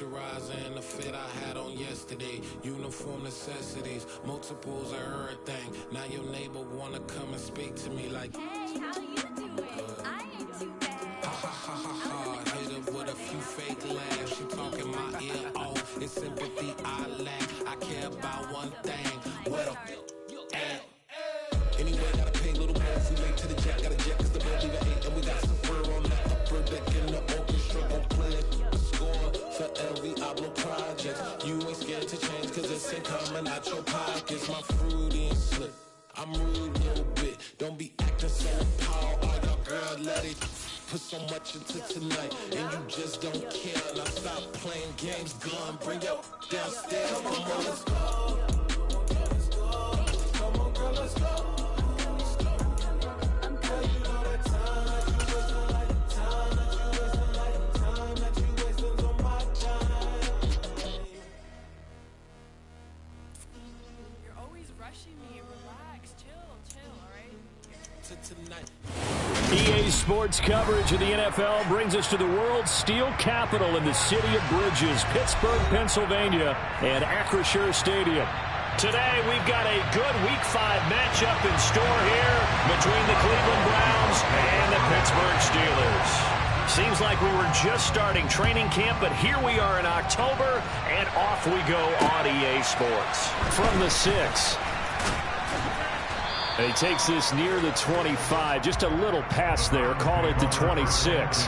Moisturizer and the fit I had on yesterday. Uniform necessities, multiples of everything. Now your neighbor wanna come and speak to me like, hey, how you doing? I ain't too bad. Ha ha ha ha ha. Hit her with a few fake laughs. She talking my ear off. It's sympathy I lack. I care about one thing. What a at. Anyway, gotta pay a little more if we late to the jack. Got a jet cause the bed leave at 8. And we got some fur on the upper deck in the orchestra. Gon' play a score for every Ablo project. You ain't scared to change cause it's ain't coming out your pockets. My fruity and slip. I'm rude a little bit. Don't be acting so appalled. Oh, your girl, let it put so much into tonight. And you just don't care. Now stop playing games. Gun, bring your downstairs. Come on, let's go. Come on, girl, let's go. EA Sports coverage of the NFL brings us to the world's steel capital in the city of Bridges, Pittsburgh, Pennsylvania, and Acrisure Stadium. Today, we've got a good Week 5 matchup in store here between the Cleveland Browns and the Pittsburgh Steelers. Seems like we were just starting training camp, but here we are in October, and off we go on EA Sports. From the 6. And he takes this near the 25. Just a little pass there. Call it the 26.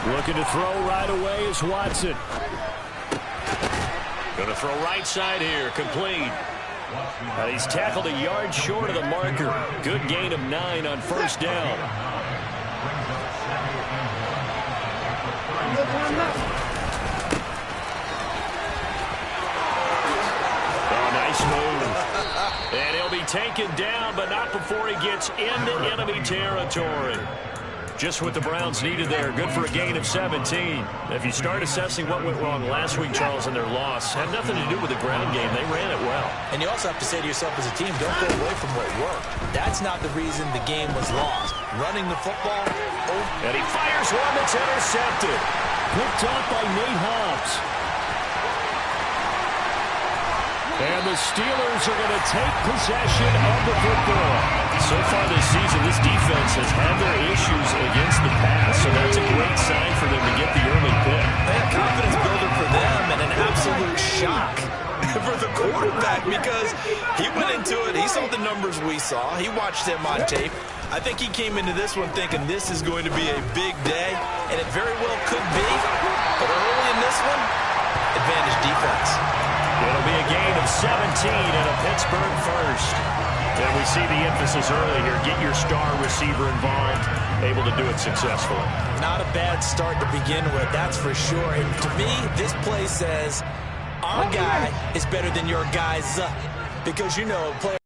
Looking to throw right away is Watson. Going to throw right side here. Complete. He's tackled a yard short of the marker. Good gain of 9 on first down. Oh, nice move. And he'll be taken down, but not before he gets into enemy territory. Just what the Browns needed there. Good for a gain of 17. If you start assessing what went wrong last week, Charles, in their loss, had nothing to do with the ground game. They ran it well. And you also have to say to yourself as a team, don't go away from what worked. That's not the reason the game was lost. Running the football. Oh. And he fires one that's intercepted. Picked off by Nate Hobbs. And the Steelers are going to take possession of the football. So far this season, this defense has had their issues against the pass, so that's a great sign for them to get the early pick. A confidence builder for them and an absolute shock for the quarterback because he went into it. He saw the numbers we saw. He watched them on tape. I think he came into this one thinking this is going to be a big day, and it very well could be. But early in this one, advantage defense. It'll be a gain of 17 and a Pittsburgh first. And we see the emphasis early here. Get your star receiver involved, able to do it successfully. Not a bad start to begin with, that's for sure. And to me, this play says our guy is better than your guy's. Because, you know, play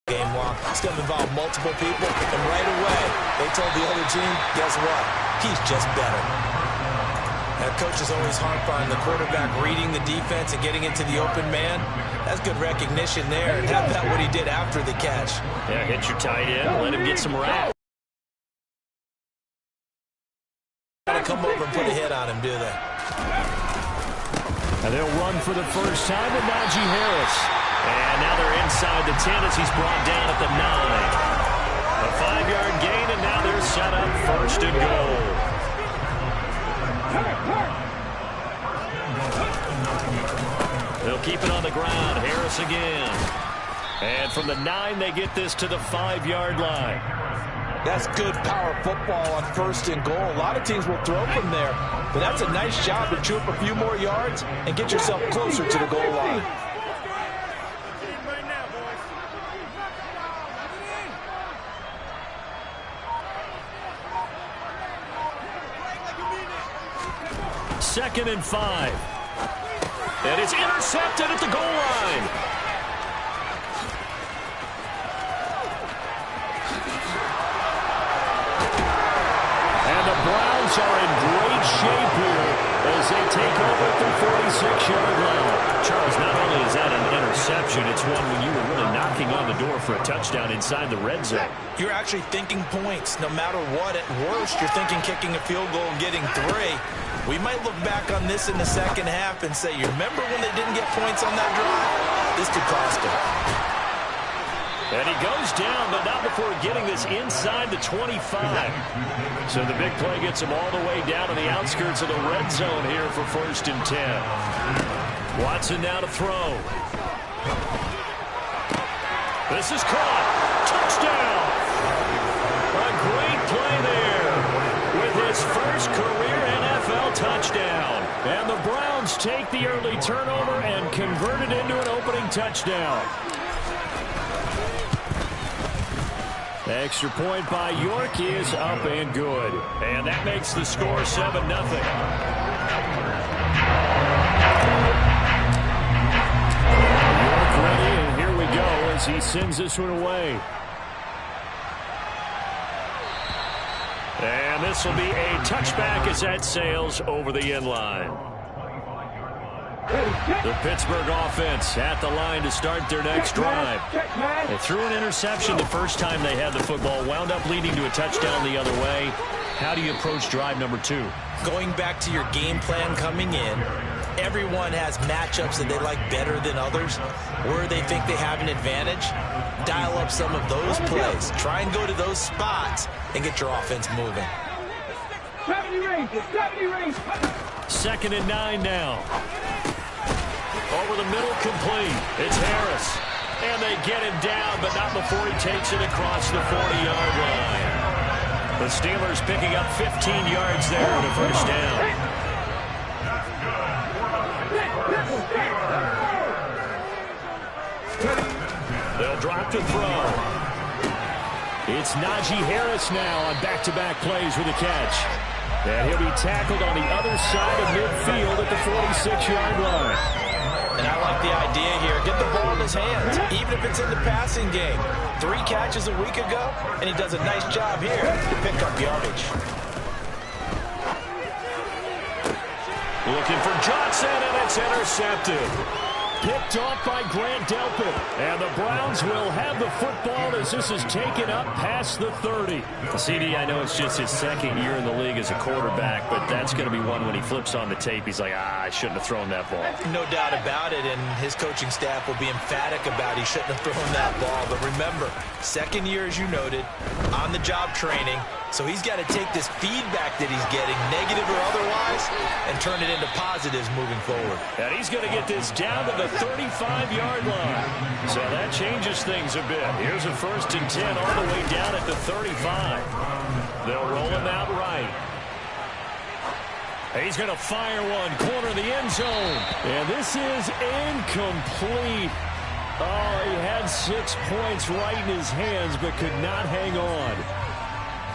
game long. It's going to involve multiple people. And right away, they told the other team, guess what? He's just better. Now, coaches always harp on the quarterback reading the defense and getting into the open man. That's good recognition there. And how about what he did after the catch? Yeah, hit your tight end, let him get some rap. Got to come over and put a hit on him, do they? And they'll run for the first time with Najee Harris. And now they're inside the 10 as he's brought down at the 9. A 5-yard gain, and now they're set up first and goal. They'll keep it on the ground. Harris again. And from the 9, they get this to the 5-yard line. That's good power football on first and goal. A lot of teams will throw from there, but that's a nice job to chew up a few more yards and get yourself closer to the goal line. Second and 5. And it's intercepted at the goal line. And the Browns are in great shape here as they take over at the 46-yard line. Charles, not only is that an interception, it's one when you were really knocking on the door for a touchdown inside the red zone. You're actually thinking points. No matter what, at worst, you're thinking kicking a field goal and getting 3. We might look back on this in the second half and say, you remember when they didn't get points on that drive? This could cost them. And he goes down, but not before getting this inside the 25. So the big play gets him all the way down to the outskirts of the red zone here for 1st and 10. Watson now to throw. This is caught. Touchdown. A great play there with his first career NFL touchdown. And the Browns take the early turnover and convert it into an opening touchdown. Extra point by York is up and good. And that makes the score 7-0. York ready, and here we go as he sends this one away. And this will be a touchback as that sails over the end line. The Pittsburgh offense at the line to start their next drive. They threw an interception the first time they had the football, wound up leading to a touchdown the other way. How do you approach drive number 2? Going back to your game plan coming in, everyone has matchups that they like better than others, where they think they have an advantage. Dial up some of those plays. Try and go to those spots and get your offense moving. 70 range. 2nd and 9 now. Over the middle, complete. It's Harris. And they get him down, but not before he takes it across the 40-yard line. The Steelers picking up 15 yards there on a first down. They'll drop to throw. It's Najee Harris now on back-to-back plays with a catch. And he'll be tackled on the other side of midfield at the 46-yard line. And I like the idea here. Get the ball in his hands, even if it's in the passing game. 3 catches a week ago, and he does a nice job here to pick up yardage. Looking for Johnson, and it's intercepted. Picked off by Grant Delpit. And the Browns will have the football as this is taken up past the 30. CD, I know it's just his 2nd year in the league as a quarterback, but that's going to be one when he flips on the tape. He's like, I shouldn't have thrown that ball. No doubt about it, and his coaching staff will be emphatic about he shouldn't have thrown that ball. But remember, 2nd year, as you noted, on-the-job training. So he's got to take this feedback that he's getting, negative or otherwise, and turn it into positives moving forward. And he's going to get this down to the 35-yard line. So that changes things a bit. Here's a 1st and 10 all the way down at the 35. They'll roll him out right. He's going to fire one, corner of the end zone. And this is incomplete. Oh, he had 6 points right in his hands, but could not hang on.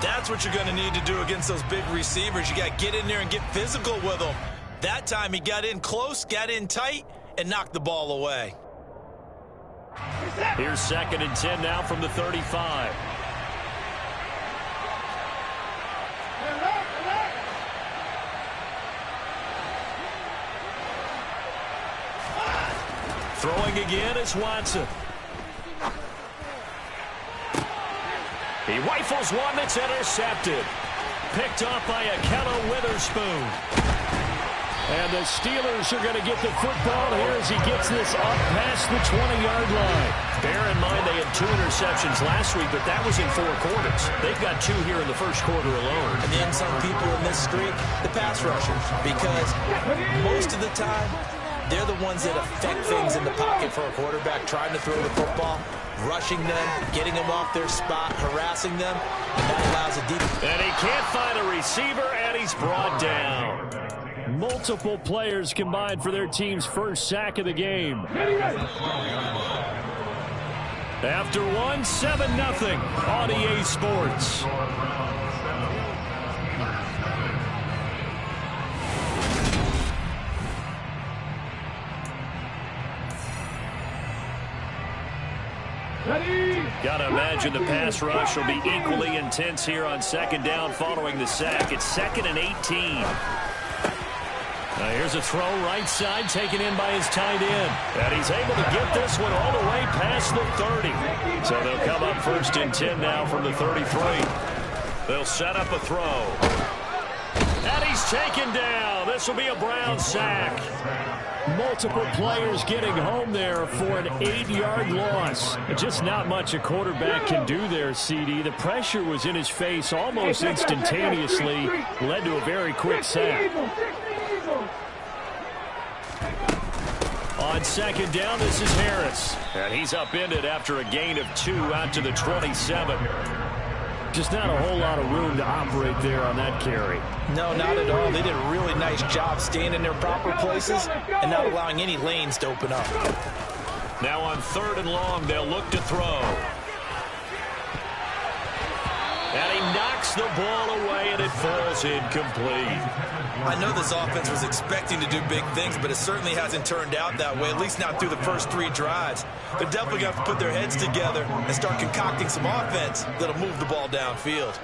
That's what you're going to need to do against those big receivers. You got to get in there and get physical with them. That time he got in close, got in tight, and knocked the ball away. Here's 2nd and 10 now from the 35. Throwing again is Watson. He rifles one that's intercepted. Picked off by Akello Witherspoon. And the Steelers are going to get the football here as he gets this up past the 20-yard line. Bear in mind they had 2 interceptions last week, but that was in 4 quarters. They've got 2 here in the first quarter alone. And then some people in this streak, the pass rushers, because most of the time, they're the ones that affect things in the pocket for a quarterback, trying to throw the football, rushing them, getting them off their spot, harassing them, and that allows a deep... And he can't find a receiver, and he's brought down. Multiple players combined for their team's first sack of the game. After one, 7-0 on EA Sports. Got to imagine the pass rush will be equally intense here on 2nd down following the sack. It's 2nd and 18. Here's a throw right side taken in by his tight end. And he's able to get this one all the way past the 30. So they'll come up 1st and 10 now from the 33. They'll set up a throw. And he's taken down. This will be a Brown sack. Multiple players getting home there for an 8-yard loss. Just not much a quarterback can do there, CD. The pressure was in his face almost instantaneously. Led to a very quick sack. On 2nd down, this is Harris. And he's upended after a gain of 2 out to the 27. Just not a whole lot of room to operate there on that carry. No, not at all. They did a really nice job staying in their proper places and not allowing any lanes to open up. Now on 3rd and long, they'll look to throw. And he knocks the ball away, and it falls incomplete. I know this offense was expecting to do big things, but it certainly hasn't turned out that way, at least not through the first 3 drives. They're definitely going to have to put their heads together and start concocting some offense that'll move the ball downfield.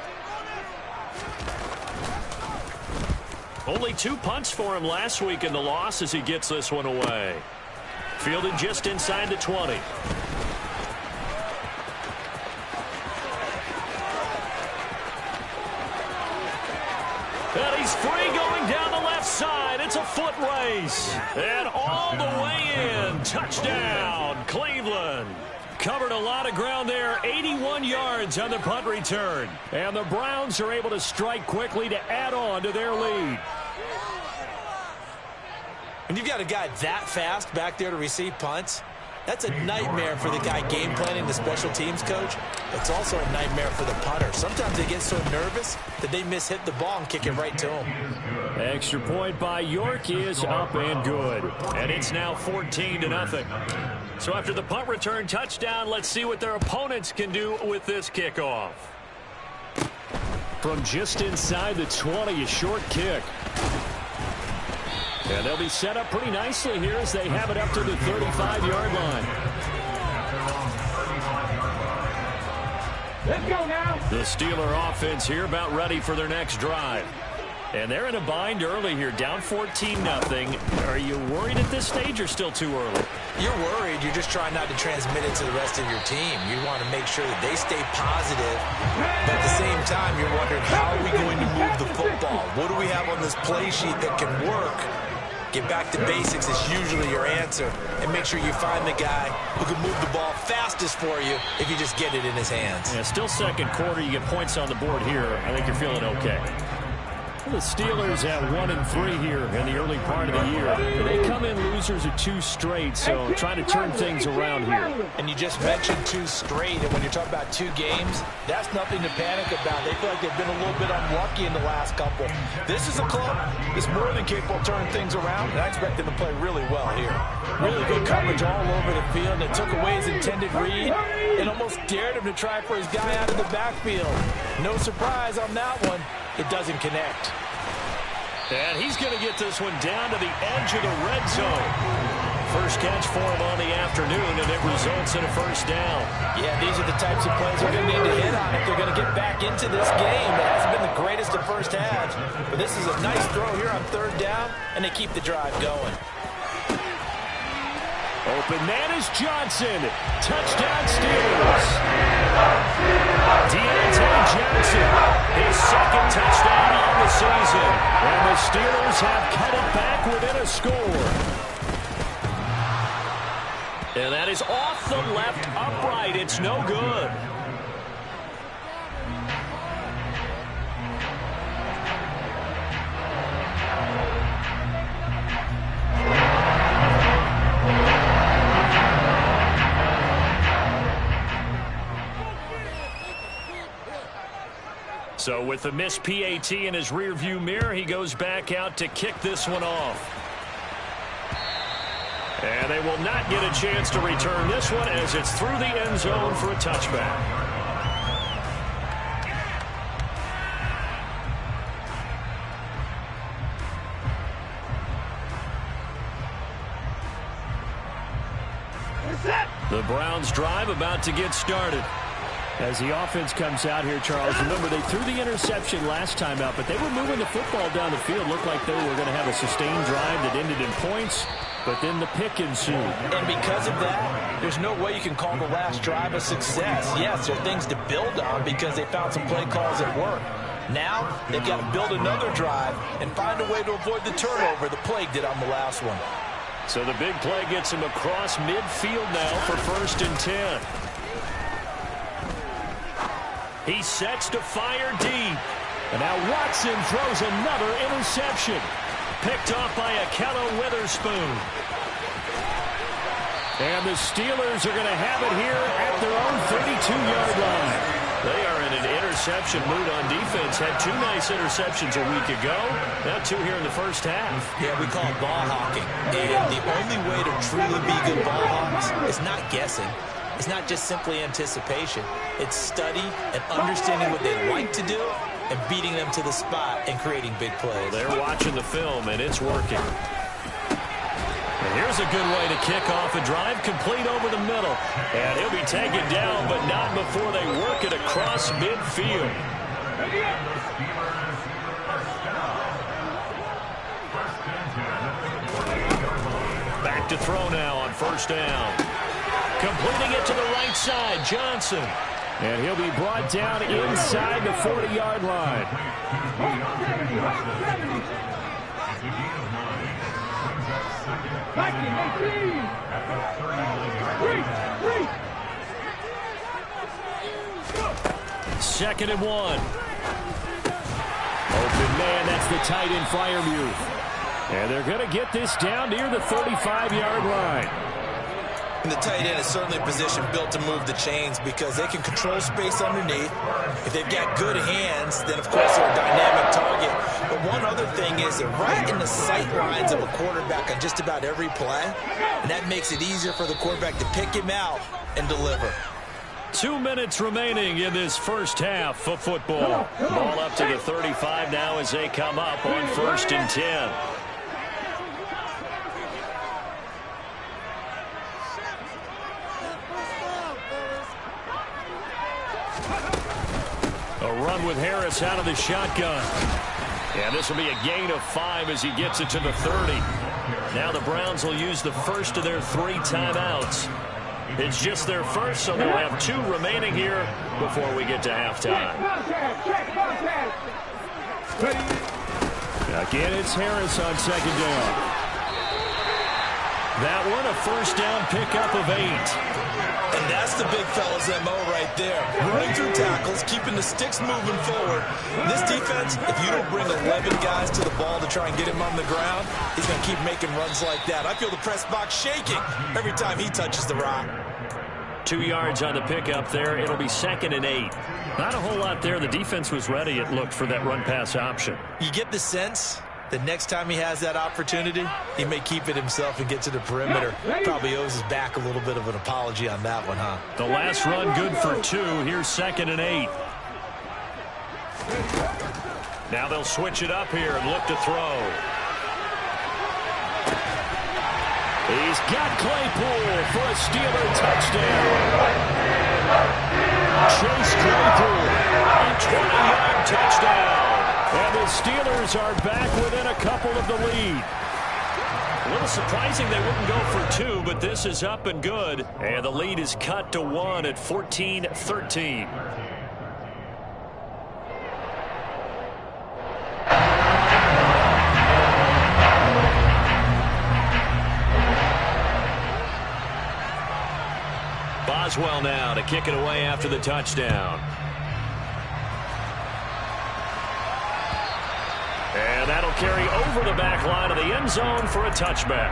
Only 2 punts for him last week in the loss as he gets this one away. Fielded just inside the 20. And he's free going down the left side. It's a foot race. And all the way in. Touchdown, Cleveland. Covered a lot of ground there. 81 yards on the punt return. And the Browns are able to strike quickly to add on to their lead. When you've got a guy that fast back there to receive punts, that's a nightmare for the guy game planning, the special teams coach. It's also a nightmare for the punter. Sometimes they get so nervous that they hit the ball and kick it right to him. Extra point by York is up and good. And it's now 14-0. So after the punt return touchdown, let's see what their opponents can do with this kickoff. From just inside the 20, a short kick. And they'll be set up pretty nicely here as they have it up to the 35-yard line. Let's go now. The Steeler offense here about ready for their next drive. And they're in a bind early here, down 14-0. Are you worried at this stage or still too early? You're worried. You're just trying not to transmit it to the rest of your team. You want to make sure that they stay positive. But at the same time, you're wondering, how are we going to move the football? What do we have on this play sheet that can work? Get back to basics is usually your answer. And make sure you find the guy who can move the ball fastest for you if you just get it in his hands. Yeah, still 2nd quarter. You get points on the board here. I think you're feeling okay. The Steelers at 1-3 here in the early part of the year. They come in losers of 2 straight, so trying to turn things around here. And you just mentioned 2 straight, and when you're talking about 2 games, that's nothing to panic about. They feel like they've been a little bit unlucky in the last couple. This is a club that's more than capable of turning things around, and I expect them to play really well here. Really good coverage all over the field, and it took away his intended read and almost dared him to try for his guy out of the backfield. No surprise on that one. It doesn't connect. And he's going to get this one down to the edge of the red zone. First catch for him on the afternoon, and it results in a 1st down. Yeah, these are the types of plays they're going to need to hit on if they're going to get back into this game. It hasn't been the greatest of first halves, but this is a nice throw here on 3rd down, and they keep the drive going. Open man is Johnson. Touchdown Steelers. Deontay Johnson, his 2nd touchdown on the season. And the Steelers have cut it back within a score. And that is off the left upright. It's no good. So with the missed PAT in his rearview mirror, he goes back out to kick this one off. And they will not get a chance to return this one as it's through the end zone for a touchback. The Browns drive about to get started. As the offense comes out here, Charles, remember they threw the interception last time out, but they were moving the football down the field. Looked like they were going to have a sustained drive that ended in points, but then the pick ensued. And because of that, there's no way you can call the last drive a success. Yes, there are things to build on because they found some play calls that work. Now, they've got to build another drive and find a way to avoid the turnover the Plague did on the last one. So the big play gets him across midfield now for 1st and 10. He sets to fire deep. And now Watson throws another interception. Picked off by Akello Witherspoon. And the Steelers are going to have it here at their own 32-yard line. They are in an interception mood on defense. Had 2 nice interceptions a week ago. Now 2 here in the first half. Yeah, we call it ball hawking. And the only way to truly be good ball hawks is not guessing. It's not just simply anticipation. It's study and understanding what they like to do and beating them to the spot and creating big plays. Well, they're watching the film, and it's working. And here's a good way to kick off a drive, complete over the middle. And he'll be taken down, but not before they work it across midfield. Back to throw now on 1st down. Completing it to the right side, Johnson. And he'll be brought down inside the 40-yard line. Second and 1. Open man, that's the tight end Freiermuth. And they're going to get this down near the 35-yard line. And the tight end is certainly a position built to move the chains because they can control space underneath. If they've got good hands, then of course they're a dynamic target. But one other thing is they're right in the sight lines of a quarterback on just about every play. And that makes it easier for the quarterback to pick him out and deliver. 2 minutes remaining in this first half of football. Ball up to the 35 now as they come up on 1st and 10. A run with Harris out of the shotgun. And this will be a gain of 5 as he gets it to the 30. Now the Browns will use the first of their 3 timeouts. It's just their first, so they'll have 2 remaining here before we get to halftime. Again, it's Harris on 2nd down. That one, a 1st down pickup of 8. And that's the big fella's MO right there. Running through tackles, keeping the sticks moving forward. This defense, if you don't bring 11 guys to the ball to try and get him on the ground, he's going to keep making runs like that. I feel the press box shaking every time he touches the rock. 2 yards on the pickup there. It'll be 2nd and 8. Not a whole lot there. The defense was ready, it looked, for that run-pass option. You get the sense the next time he has that opportunity, he may keep it himself and get to the perimeter. Probably owes his back a little bit of an apology on that one, huh? The last run good for 2. Here's 2nd and 8. Now they'll switch it up here and look to throw. He's got Claypool for a Steeler touchdown. Chase Claypool, a 20-yard touchdown. And the Steelers are back within a couple of the lead. A little surprising they wouldn't go for 2, but this is up and good. And the lead is cut to 1 at 14-13. Boswell now to kick it away after the touchdown. And that'll carry over the back line of the end zone for a touchback.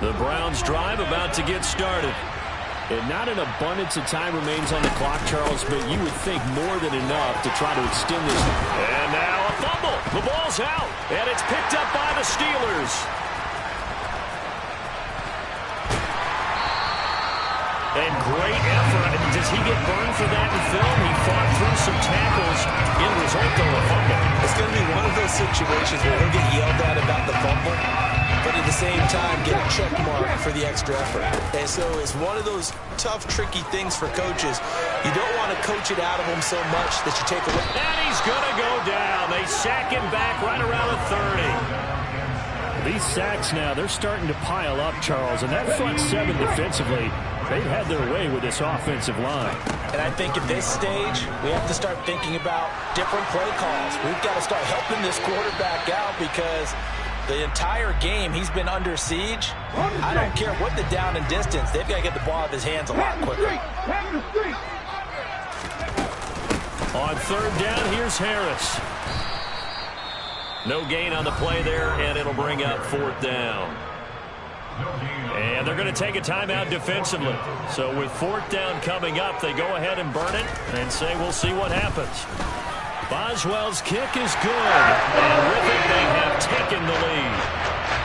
The Browns drive about to get started. And not an abundance of time remains on the clock, Charles, but you would think more than enough to try to extend this. And now a fumble. The ball's out, and it's picked up by the Steelers. And great effort to Does he get burned for that in film? He fought through some tackles. In result, though, a fumble. It's going to be one of those situations where he'll get yelled at about the fumble, but at the same time get a check mark for the extra effort. And so it's one of those tough, tricky things for coaches. You don't want to coach it out of them so much that you take away. And he's going to go down. They sack him back right around the 30. These sacks now, they're starting to pile up, Charles, and that front seven defensively, they've had their way with this offensive line. And I think at this stage, we have to start thinking about different play calls. We've got to start helping this quarterback out because the entire game he's been under siege. I don't care what the down and distance, they've got to get the ball out of his hands a lot quicker. On third down, here's Harris. No gain on the play there, and it'll bring up fourth down. And they're going to take a timeout defensively. So with fourth down coming up, they go ahead and burn it and say we'll see what happens. Boswell's kick is good, and with it they have taken the lead.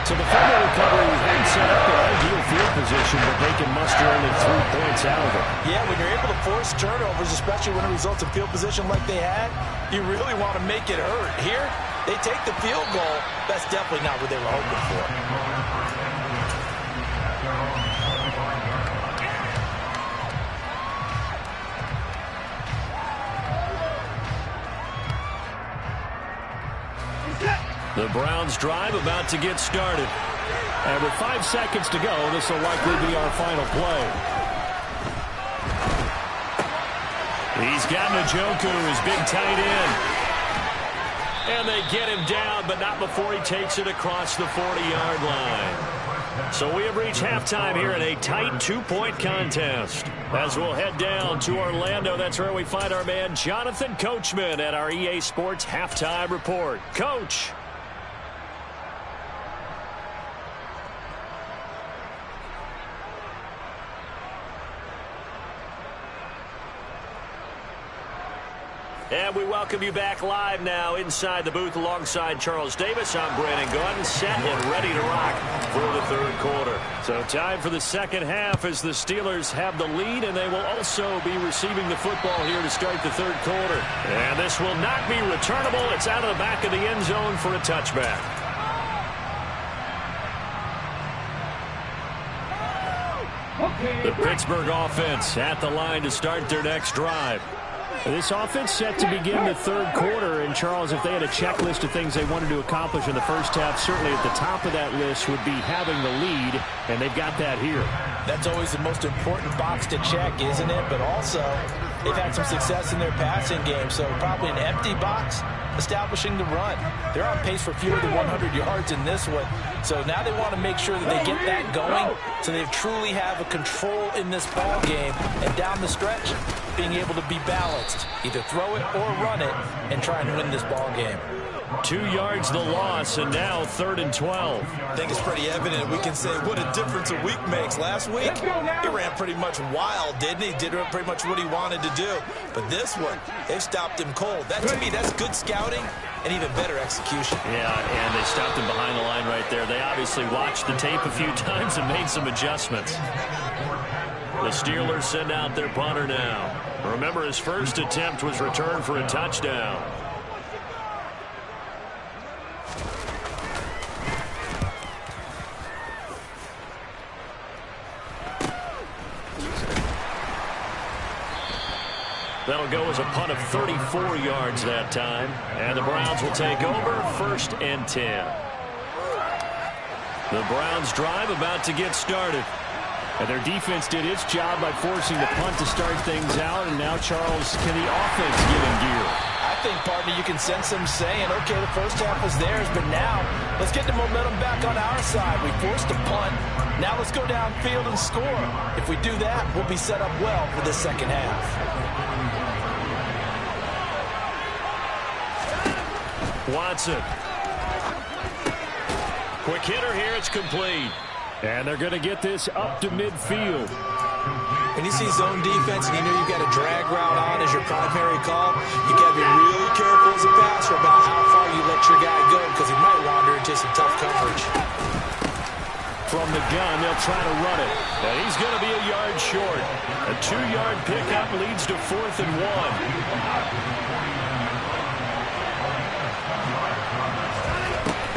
So the fumble recovery hadn't set up an ideal field position, but they can muster only 3 points out of it. Yeah, when you're able to force turnovers, especially when it results in field position like they had, you really want to make it hurt. Here, they take the field goal. That's definitely not what they were hoping for. The Browns drive about to get started. And with 5 seconds to go, this will likely be our final play. He's got Njoku, his big tight end. And they get him down, but not before he takes it across the 40-yard line. So we have reached halftime here in a tight 2-point contest. As we'll head down to Orlando, that's where we find our man Jonathan Coachman at our EA Sports Halftime Report. Coach. And we welcome you back live now inside the booth alongside Charles Davis. I'm Brandon Gordon, set and ready to rock for the third quarter. So time for the second half as the Steelers have the lead, and they will also be receiving the football here to start the third quarter. And this will not be returnable. It's out of the back of the end zone for a touchback. The Pittsburgh offense at the line to start their next drive. This offense set to begin the third quarter, and Charles, if they had a checklist of things they wanted to accomplish in the first half, certainly at the top of that list would be having the lead, and they've got that here. That's always the most important box to check, isn't it? But also, they've had some success in their passing game, so probably an empty box, establishing the run. They're on pace for fewer than 100 yards in this one, so now they want to make sure that they get that going so they truly have a control in this ball game, and down the stretch, being able to be balanced, either throw it or run it, and try and win this ball game. 2 yards the loss, and now 3rd and 12. I think it's pretty evident. We can say what a difference a week makes. Last week, he ran pretty much wild, didn't he? Did pretty much what he wanted to do. But this one, they've stopped him cold. That, to me, that's good scouting and even better execution. Yeah, and they stopped him behind the line right there. They obviously watched the tape a few times and made some adjustments. The Steelers send out their punter now. Remember, his first attempt was returned for a touchdown. That'll go as a punt of 34 yards that time. And the Browns will take over, 1st and 10. The Browns drive about to get started. And their defense did its job by forcing the punt to start things out. And now, Charles, can the offense get in gear? I think, partner, you can sense them saying, okay, the first half was theirs, but now let's get the momentum back on our side. We forced a punt. Now let's go downfield and score. If we do that, we'll be set up well for the second half. Watson. Quick hitter here. It's complete. And they're going to get this up to midfield. When you see zone defense and you know you've got a drag route on as your primary call, you got to be really careful as a passer about how far you let your guy go because he might wander into some tough coverage. From the gun, they'll try to run it. And he's going to be a yard short. A 2-yard pickup leads to 4th and 1.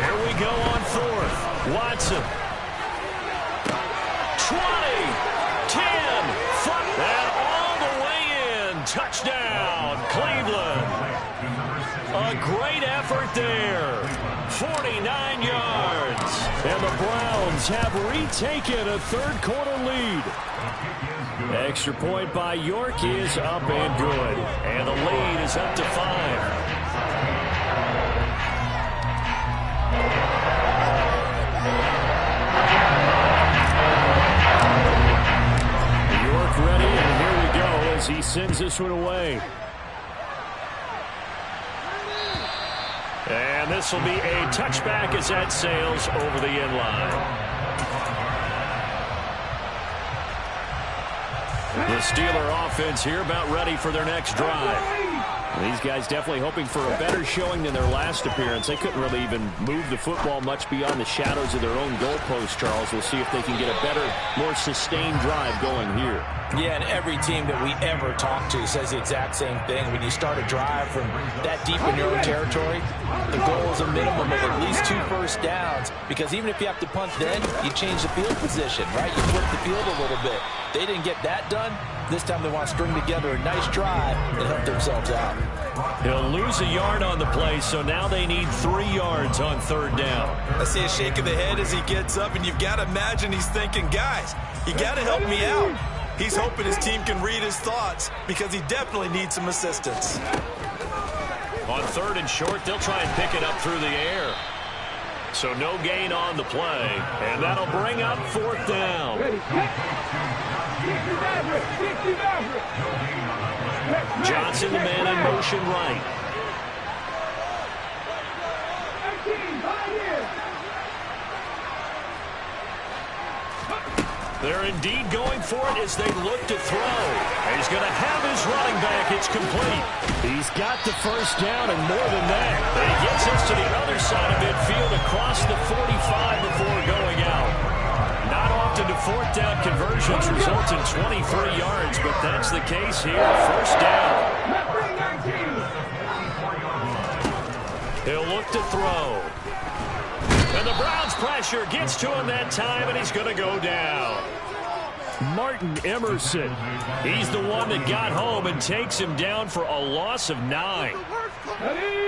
Here we go on 4th. Watson. 20, 10, 5, and all the way in. Touchdown, Cleveland. A great effort there. 49 yards. And the Browns have retaken a third-quarter lead. Extra point by York is up and good. And the lead is up to 5. Ready, and here we go as he sends this one away. And this will be a touchback as that sails over the end line. The Steeler offense here about ready for their next drive. These guys definitely hoping for a better showing than their last appearance. They couldn't really even move the football much beyond the shadows of their own goalpost, Charles. We'll see if they can get a better, more sustained drive going here. Yeah, and every team that we ever talk to says the exact same thing. When you start a drive from that deep in your own territory, the goal is a minimum of at least 2 first downs, because even if you have to punt then, you change the field position, right? You flip the field a little bit. They didn't get that done. This time they want to string together a nice drive and help themselves out. He'll lose a yard on the play, so now they need 3 yards on 3rd down. I see a shake of the head as he gets up, and you've got to imagine he's thinking, guys, you got to help me out. He's hoping his team can read his thoughts because he definitely needs some assistance. On 3rd and short, they'll try and pick it up through the air. So no gain on the play, and that'll bring up 4th down. Johnson, the man in motion right. They're indeed going for it as they look to throw. He's going to have his running back. It's complete. He's got the first down and more than that. And he gets us to the other side of midfield across the 45 before going out. Not often do 4th down conversions result in 23 yards, but that's the case here. First down. He'll look to throw. And the Browns pressure gets to him that time, and he's going to go down. Martin Emerson. He's the one that got home and takes him down for a loss of 9.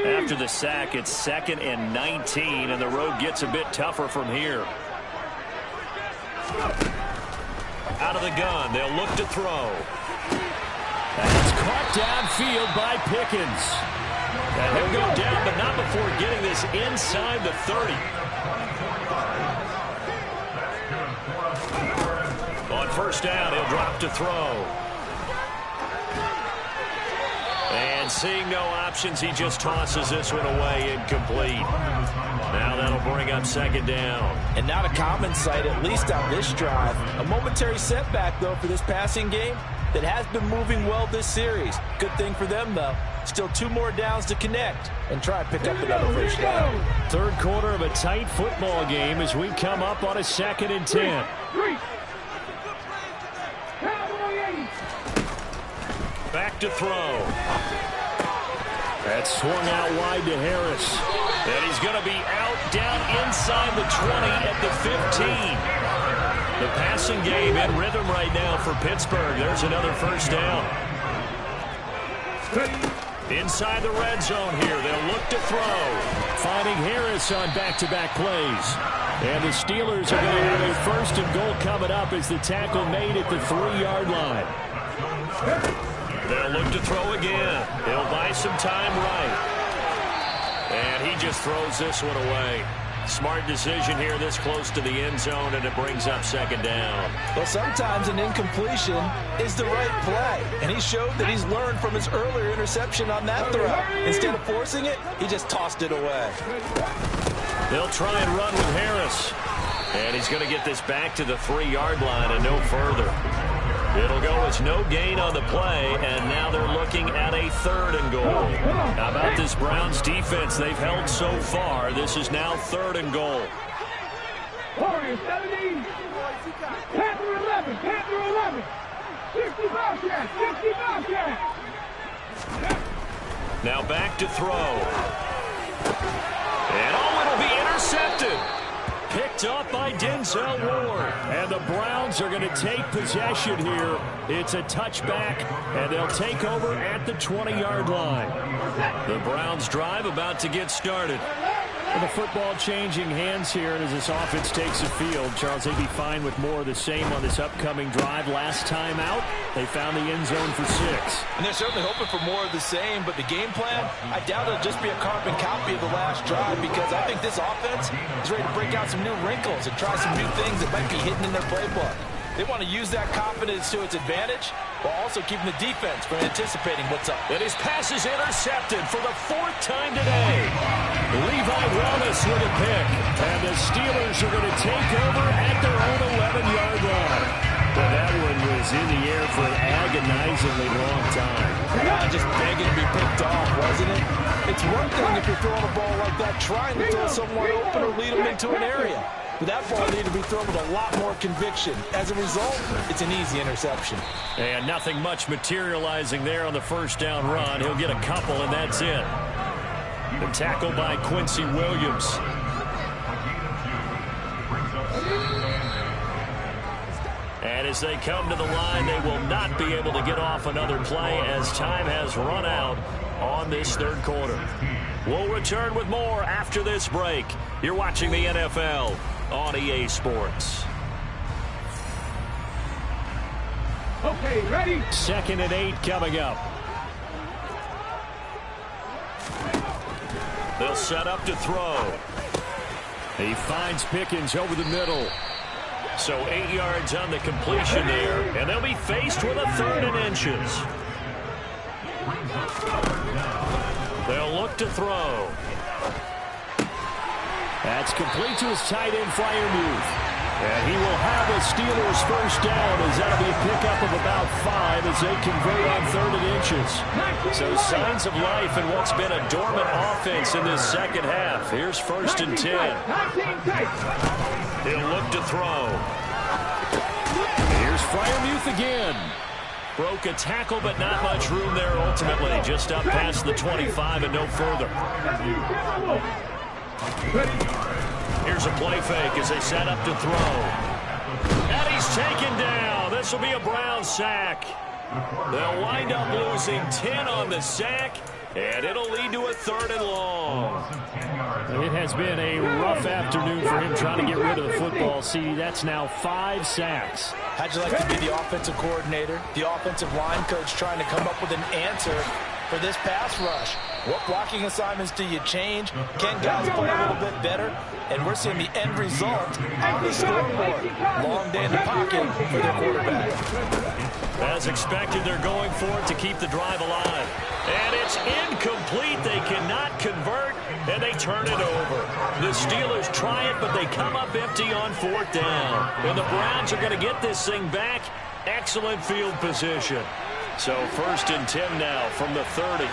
After the sack, it's 2nd and 19, and the road gets a bit tougher from here. Out of the gun, they'll look to throw. And it's caught downfield by Pickens. And he'll go down, but not before getting this inside the 30. On 1st down, he'll drop to throw. And seeing no options, he just tosses this one away, incomplete. Now that'll bring up 2nd down. And not a common sight, at least on this drive. A momentary setback, though, for this passing game that has been moving well this series. Good thing for them, though. Still 2 more downs to connect and try and pick up another first down. 3rd quarter of a tight football game as we come up on a 2nd and 10. Back to throw. That's swung out wide to Harris. And he's going to be out down inside the 20 at the 15. The passing game in rhythm right now for Pittsburgh. There's another first down. Inside the red zone here. They'll look to throw. Finding Harris on back-to-back plays. And the Steelers are going to have a 1st and goal coming up as the tackle made at the 3-yard line. They'll look to throw again. He'll buy some time right. And he just throws this one away. Smart decision here this close to the end zone, and it brings up 2nd down. Well, sometimes an incompletion is the right play, and he showed that he's learned from his earlier interception on that throw. Instead of forcing it, he just tossed it away. They'll try and run with Harris. And he's going to get this back to the 3-yard line and no further. It'll go as no gain on the play, and now they're looking at a 3rd and goal. How about this Browns defense they've held so far? This is now 3rd and goal. Warriors 17. Panther 11. Panther 11. 60 Bobcats. 60 Bobcats. Now back to throw. And it'll be intercepted. Picked up by Denzel Ward. And the Browns are going to take possession here. It's a touchback, and they'll take over at the 20-yard line. The Browns drive about to get started. And the football changing hands here as this offense takes the field. Charles, they'd be fine with more of the same on this upcoming drive. Last time out, they found the end zone for 6. And they're certainly hoping for more of the same, but the game plan, I doubt it'll just be a carbon copy of the last drive, because I think this offense is ready to break out some new wrinkles and try some new things that might be hidden in their playbook. They want to use that confidence to its advantage while also keeping the defense from anticipating what's up. And his pass is intercepted for the 4th time today. Levi Wallace with a pick. And the Steelers are going to take over at their own 11-yard line. But that one was in the air for an agonizingly long time. Just begging to be picked off, wasn't it? It's one thing if you're throwing a ball like that, trying to throw someone open or lead them into an area. But that ball needed to be thrown with a lot more conviction. As a result, it's an easy interception. And nothing much materializing there on the first down run. He'll get a couple, and that's it. The tackle by Quincy Williams. And as they come to the line, they will not be able to get off another play as time has run out on this third quarter. We'll return with more after this break. You're watching the NFL on EA Sports. Okay, ready? 2nd and 8 coming up. They'll set up to throw. He finds Pickens over the middle. So 8 yards on the completion there, and they'll be faced with a 3rd and inches. They'll look to throw. That's complete to his tight end, Freiermuth. And he will have a Steelers first down, as that'll be a pickup of about 5 as they convert on 3rd and inches. So signs of life in what's been a dormant offense in this second half. Here's 1st and 10. He'll look to throw. Here's Freiermuth again. Broke a tackle, but not much room there ultimately. Just up past the 25 and no further. Here's a play fake as they set up to throw. And he's taken down. This will be a Browns sack. They'll wind up losing 10 on the sack, and it'll lead to a 3rd and long. It has been a rough afternoon for him trying to get rid of the football. See, that's now 5 sacks. How'd you like to be the offensive coordinator, the offensive line coach trying to come up with an answer for this pass rush? What blocking assignments do you change? Can guys play a little bit better? And we're seeing the end result on the scoreboard. Long day in the pocket for their quarterback. As expected, they're going for it to keep the drive alive. And it's incomplete. They cannot convert, and they turn it over. The Steelers try it, but they come up empty on 4th down. And the Browns are going to get this thing back. Excellent field position. So 1st and 10 now from the 30.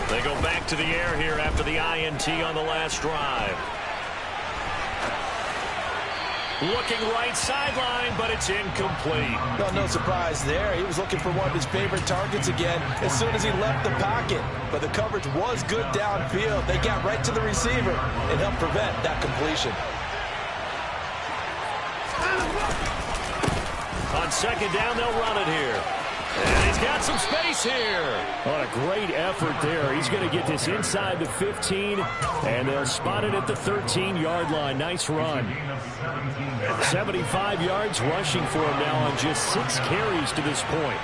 They go back to the air here after the INT on the last drive. Looking right sideline, but it's incomplete. Well, no surprise there. He was looking for one of his favorite targets again as soon as he left the pocket. But the coverage was good downfield. They got right to the receiver and helped prevent that completion. On 2nd down, they'll run it here. And he's got some space here. What a great effort there. He's going to get this inside the 15, and they'll spot it at the 13-yard line. Nice run. 75 yards rushing for him now on just 6 carries to this point.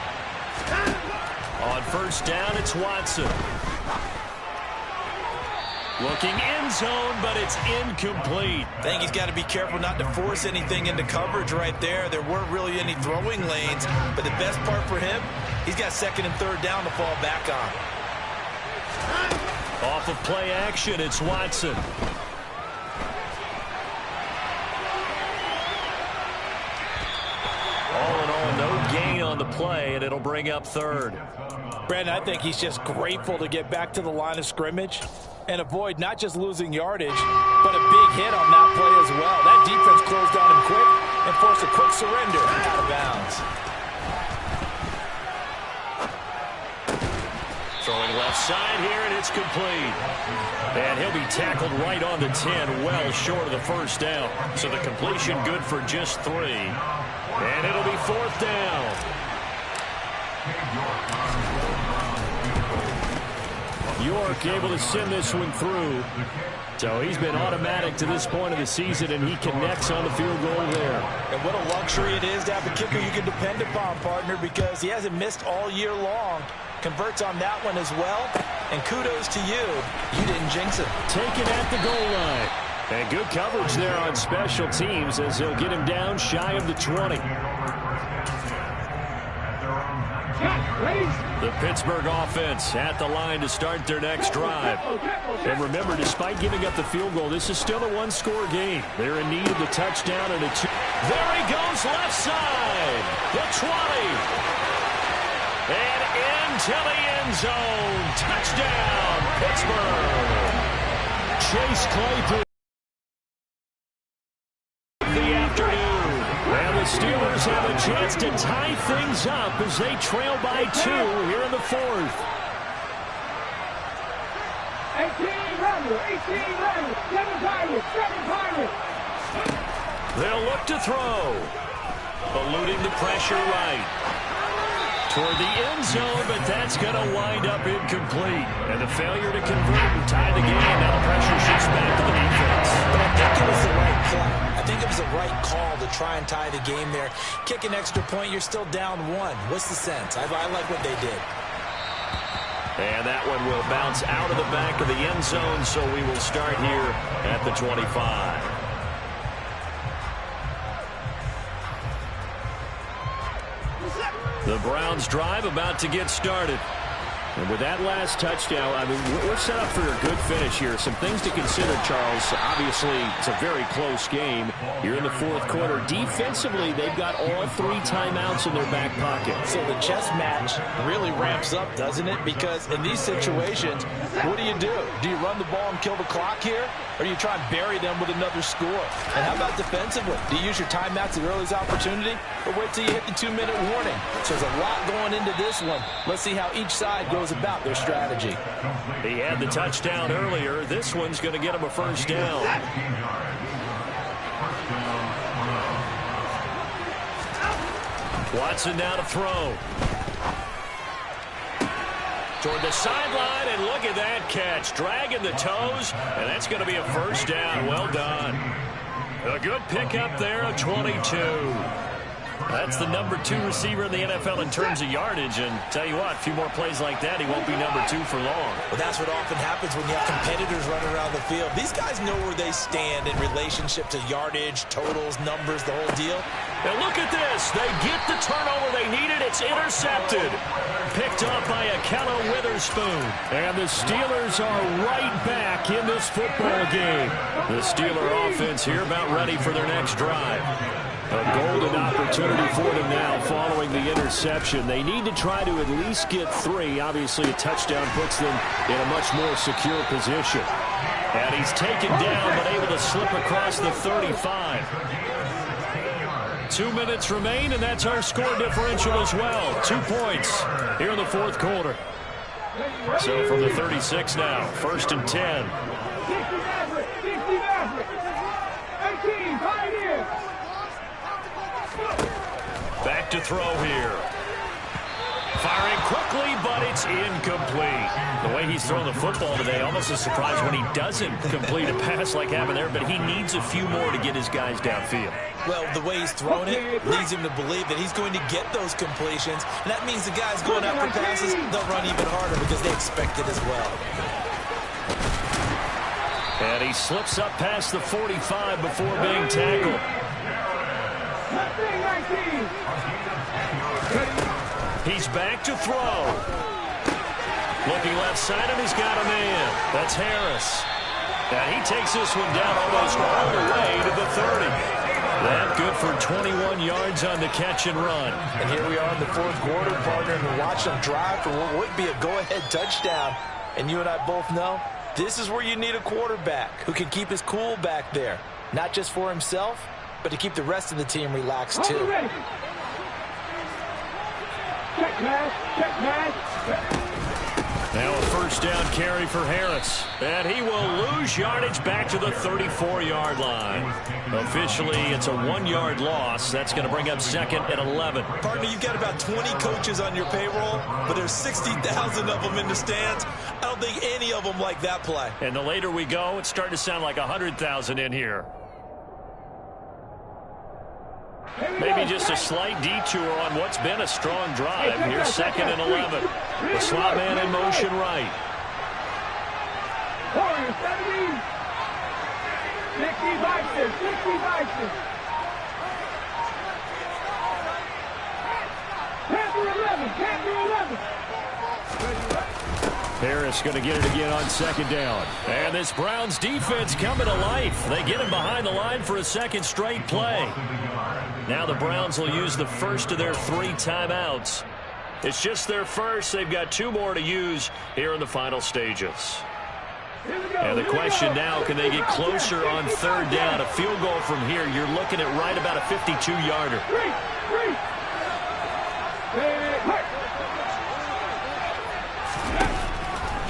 On 1st down, it's Watson. Looking end zone, but it's incomplete. I think he's got to be careful not to force anything into coverage right there. There weren't really any throwing lanes, but the best part for him, he's got 2nd and 3rd down to fall back on. Off of play action, it's Watson. All in all, no gain on the play, and it'll bring up 3rd. Brandon, I think he's just grateful to get back to the line of scrimmage. and avoid not just losing yardage, but a big hit on that play as well. That defense closed on him quick and forced a quick surrender out of bounds. Throwing left side here, and it's complete. And he'll be tackled right on the 10, well short of the first down. So the completion good for just 3. And it'll be 4th down. York able to send this one through. So he's been automatic to this point of the season, and he connects on the field goal there. And what a luxury it is to have a kicker you can depend upon, partner, because he hasn't missed all year long. Converts on that one as well, and kudos to you. You didn't jinx it. Taken at the goal line. And good coverage there on special teams as they'll get him down shy of the 20. The Pittsburgh offense at the line to start their next drive. And remember, despite giving up the field goal, this is still a one-score game. They're in need of the touchdown and a 2. There he goes, left side. The 20. And into the end zone. Touchdown, Pittsburgh. Chase Claypool. The afternoon. And the Steelers have a chance to tie things up as they trail by 2 here in the 4th. 18 runners, 7 Pirates. They'll look to throw. Eluding the pressure right. Toward the end zone, but that's going to wind up incomplete. And the failure to convert and tie the game. Now the pressure shifts back to the defense. But I think it was the right play. I think it was the right call to try and tie the game there. Kick an extra point, you're still down 1. What's the sense? I like what they did. And that one will bounce out of the back of the end zone, so we will start here at the 25. The Browns drive about to get started. And with that last touchdown, I mean, we're set up for a good finish here. Some things to consider, Charles. Obviously, it's a very close game. You're in the 4th quarter. Defensively, they've got all 3 timeouts in their back pocket. So the chess match really ramps up, doesn't it? Because in these situations, what do? Do you run the ball and kill the clock here? Or do you try and bury them with another score? And how about defensively? Do you use your timeouts at the earliest opportunity? Or wait till you hit the 2-minute warning? So there's a lot going into this one. Let's see how each side goes about their strategy. He had the touchdown earlier. This one's going to get him a first down. Watson now to throw. Toward the sideline, and look at that catch. Dragging the toes, and that's going to be a first down. Well done. A good pickup there, a 22. That's the number 2 receiver in the NFL in terms of yardage. And tell you what, a few more plays like that, he won't be number 2 for long. Well, that's what often happens when you have competitors running around the field. These guys know where they stand in relationship to yardage, totals, numbers, the whole deal. And look at this. They get the turnover they needed. It's intercepted. Picked up by Akello Witherspoon. And the Steelers are right back in this football game. The Steeler offense here about ready for their next drive. A golden opportunity for them now following the interception. They need to try to at least get 3. Obviously, a touchdown puts them in a much more secure position. And he's taken down but able to slip across the 35. 2 minutes remain, and that's our score differential as well. 2 points here in the 4th quarter. So from the 36 now, 1st and 10. 18 Pioneers. Back to throw here. Firing quickly, but it's incomplete. The way he's throwing the football today, almost a surprise when he doesn't complete a pass like happened there, but he needs a few more to get his guys downfield. Well, the way he's throwing it leads him to believe that he's going to get those completions, and that means the guys going out for passes, they'll run even harder because they expect it as well. And he slips up past the 45 before being tackled. He's back to throw. Looking left side, and he's got a man. That's Harris. And he takes this one down almost all the way to the 30. That good for 21 yards on the catch and run. And here we are in the 4th quarter, partner, and watch them drive for what would be a go-ahead touchdown. And you and I both know This is where you need a quarterback who can keep his cool back there. Not just for himself, but to keep the rest of the team relaxed too. Check pass, check pass. Now a first down carry for Harris. And he will lose yardage back to the 34-yard line. Officially, it's a 1-yard loss. That's going to bring up second and 11. Partner, you've got about 20 coaches on your payroll, but there's 60,000 of them in the stands. I don't think any of them like that play. And the later we go, it's starting to sound like 100,000 in here. Maybe just a slight detour on what's been a strong drive. Here's second and 11. The slot man in motion right. 70. 60 boxes, 60 boxes. 10 to 11, 10 to 11. Harris going to get it again on second down. And this Browns defense coming to life. They get him behind the line for a second straight play. Now the Browns will use the first of their 3 timeouts. It's just their first. They've got 2 more to use here in the final stages. And the question now, can they get closer on third down? A field goal from here, you're looking at right about a 52-yarder.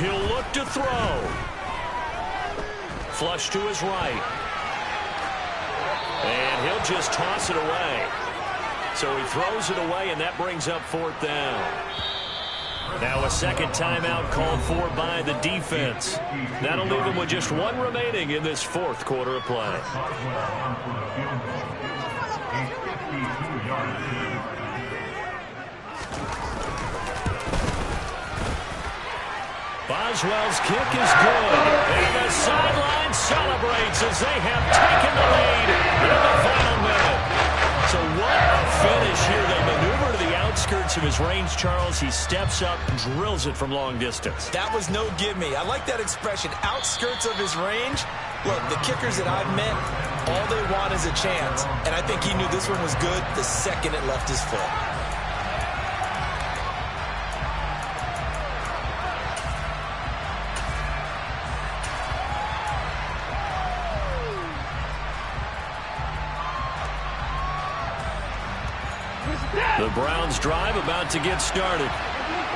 He'll look to throw. Flush to his right. And he'll just toss it away. So he throws it away, and that brings up fourth down. Now a second timeout called for by the defense. That'll leave him with just 1 remaining in this fourth quarter of play. Boswell's kick is good. And the sideline celebrates as they have taken the lead in the final minute. So what a finish here. They maneuver to the outskirts of his range, Charles. He steps up, drills it from long distance. That was no gimme. I like that expression, outskirts of his range. Look, the kickers that I've met, all they want is a chance. And I think he knew this one was good the second it left his foot. The Browns drive about to get started.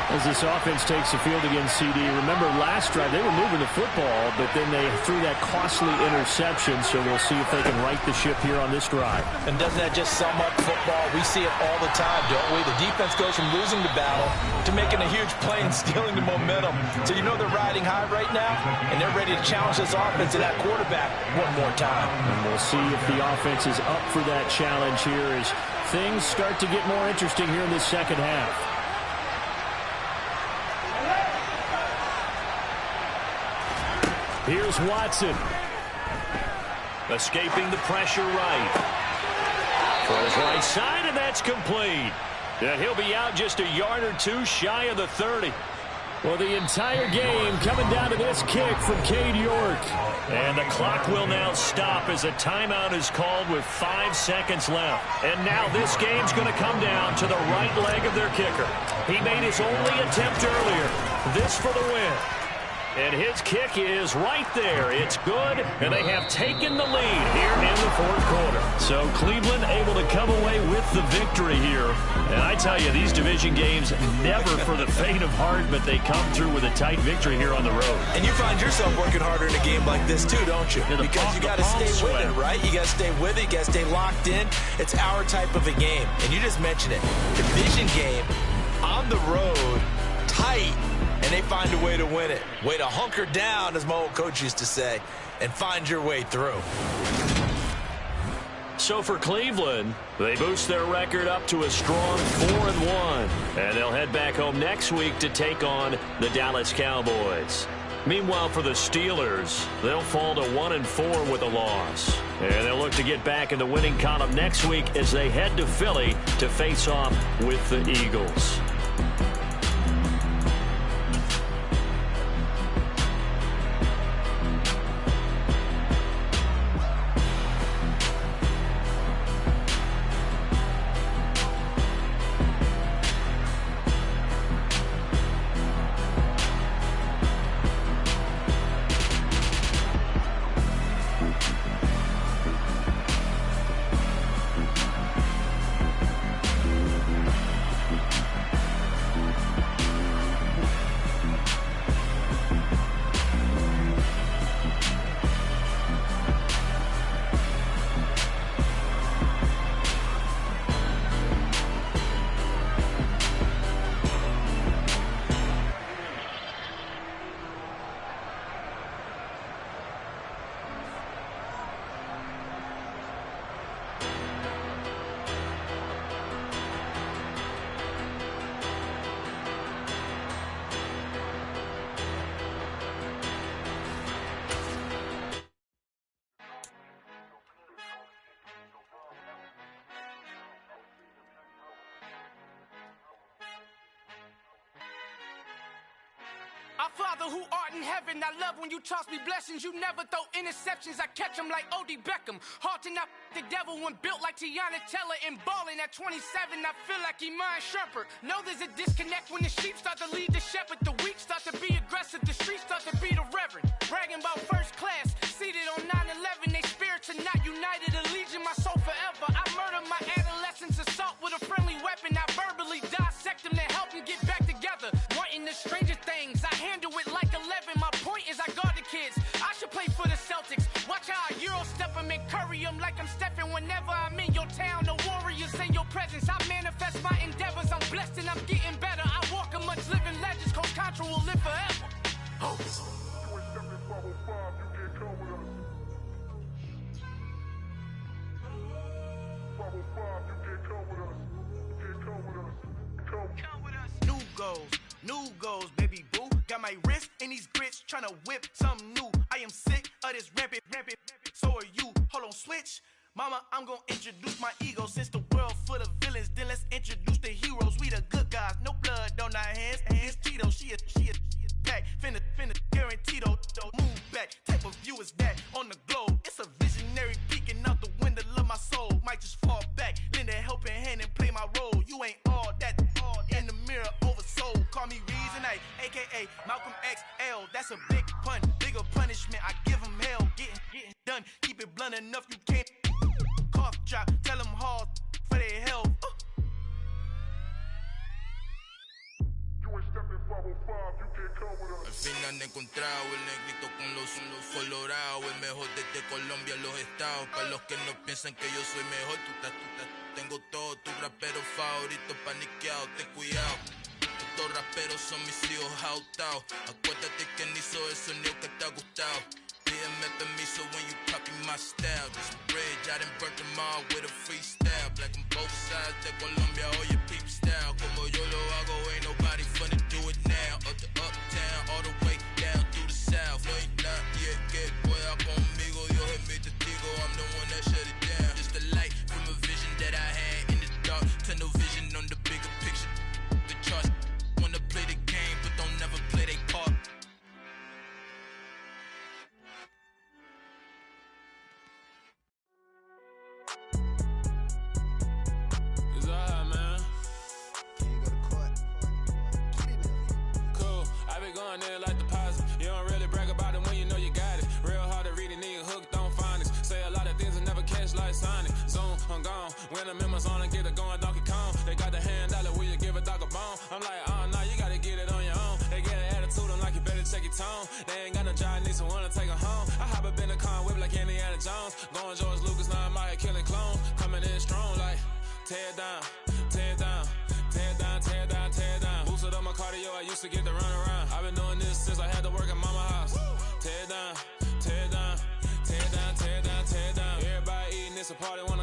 As this offense takes the field against CD, remember last drive they were moving the football, but then they threw that costly interception, so we'll see if they can right the ship here on this drive. And doesn't that just sum up football? We see it all the time, don't we? The defense goes from losing the battle to making a huge play and stealing the momentum. So you know they're riding high right now, and they're ready to challenge this offense and that quarterback one more time. And we'll see if the offense is up for that challenge here as things start to get more interesting here in this second half. Here's Watson. Escaping the pressure right. Throws right side, and that's complete. And he'll be out just a yard or 2 shy of the 30. Well, the entire game coming down to this kick from Cade York. And the clock will now stop as a timeout is called with 5 seconds left. And now this game's going to come down to the right leg of their kicker. He made his only attempt earlier. This for the win. And his kick is right there. It's good, and they have taken the lead here in the fourth quarter. So Cleveland able to come away with the victory here. And I tell you, these division games never for the faint of heart, but they come through with a tight victory here on the road. And you find yourself working harder in a game like this too, don't you? Because you got to stay with it, right? You got to stay with it. You got to stay locked in. It's our type of a game. And you just mentioned it. Division game on the road, tight. And they find a way to win it. Way to hunker down, as my old coach used to say, and find your way through. So for Cleveland, they boost their record up to a strong 4-1. And they'll head back home next week to take on the Dallas Cowboys. Meanwhile, for the Steelers, they'll fall to 1-4 with a loss. And they'll look to get back in the winning column next week as they head to Philly to face off with the Eagles. Father who art in heaven, I love when you toss me blessings. You never throw interceptions, I catch them like O.D. Beckham. Hard to not the devil when built like Tiana Teller and balling at 27. I feel like Iman Shumpert. Know there's a disconnect when the sheep start to lead the shepherd. The weak start to be aggressive, the streets start to be the reverend. Bragging about first class, seated on 9/11. They spirits are not united, a legion, my soul forever. I murder my adolescence, assault with a friendly weapon. I verbally dissect them to help them get back together. Wanting the stranger things, I handle it like 11. My point is I guard the kids. I should play for the Celtics. Watch how I Euro step them and curry them like I'm Stephen. Whenever I'm in your town, the Warriors in your presence. I manifest my endeavors. I'm blessed and I'm getting better. I walk amongst living legends. Coach Contra will live forever. Oh. New goals, baby boo. Got my wrist in these grits, tryna whip something new. I am sick of this rampant. So are you. Hold on, switch. Mama, I'm gonna introduce my ego. Since the world full of villains, then let's introduce the heroes. We the good guys, no blood on our hands. It's Tito, she is back. Finna, guaranteed, move back. Type of view is that on the globe. It's a visionary peeking out the window of my soul. Might just fall back, lend a helping hand and play my role. You ain't all that in the mirror oversold. Call me Reason A, aka Malcolm XL. That's a big pun, bigger punishment. I give him hell, getting done. Keep it blunt enough, you can't cough drop. Tell them hard for their health. Al fin han encontrado el negrito con los colorados, el mejor desde Colombia, los estados. Para los que no piensan que yo soy mejor, tengo todo, tu rapero favorito paniqueado, ten cuidado. Estos raperos son mis hijos jautados. Acuérdate que ni hizo el sonido que te ha gustado. Pídeme permiso when you copy my style. This bridge, I done burnt them all with a freestyle. Black on both sides de Colombia, oye peep style. Como yo lo hago, ain't nobody finna do it now. Up to uptown, all the way down through the south. No hay nadie que pueda conmigo, Dios es mi testigo. I'm the one that shut it down. Just the light from a vision that I had in the dark. Tunnel vision on the bigger picture. The charts wanna play the game, but don't never play their part. Going there like deposit. You don't really brag about it when you know you got it. Real hard to read a nigga hooked on phonics. Say a lot of things and never catch like Sonic. Zoom, I'm gone. When I'm in my zone, I get it going Donkey Kong. They got the $100, will you give a dog a bone? I'm like, oh no, you gotta get it on your own. They get an attitude, I'm like, you better check your tone. They ain't got no job, need someone to take her home. I hop up in the car, whip like Indiana Jones. Going George Lucas, now I'm out here killing clones. Coming in strong like, tear down, tear down. Tear down, tear down, tear down. Boosted up my cardio, I used to get to run around. I've been doing this since I had to work at mama house. Tear down, tear down, tear down, tear down, tear down. Everybody eating, it's a party when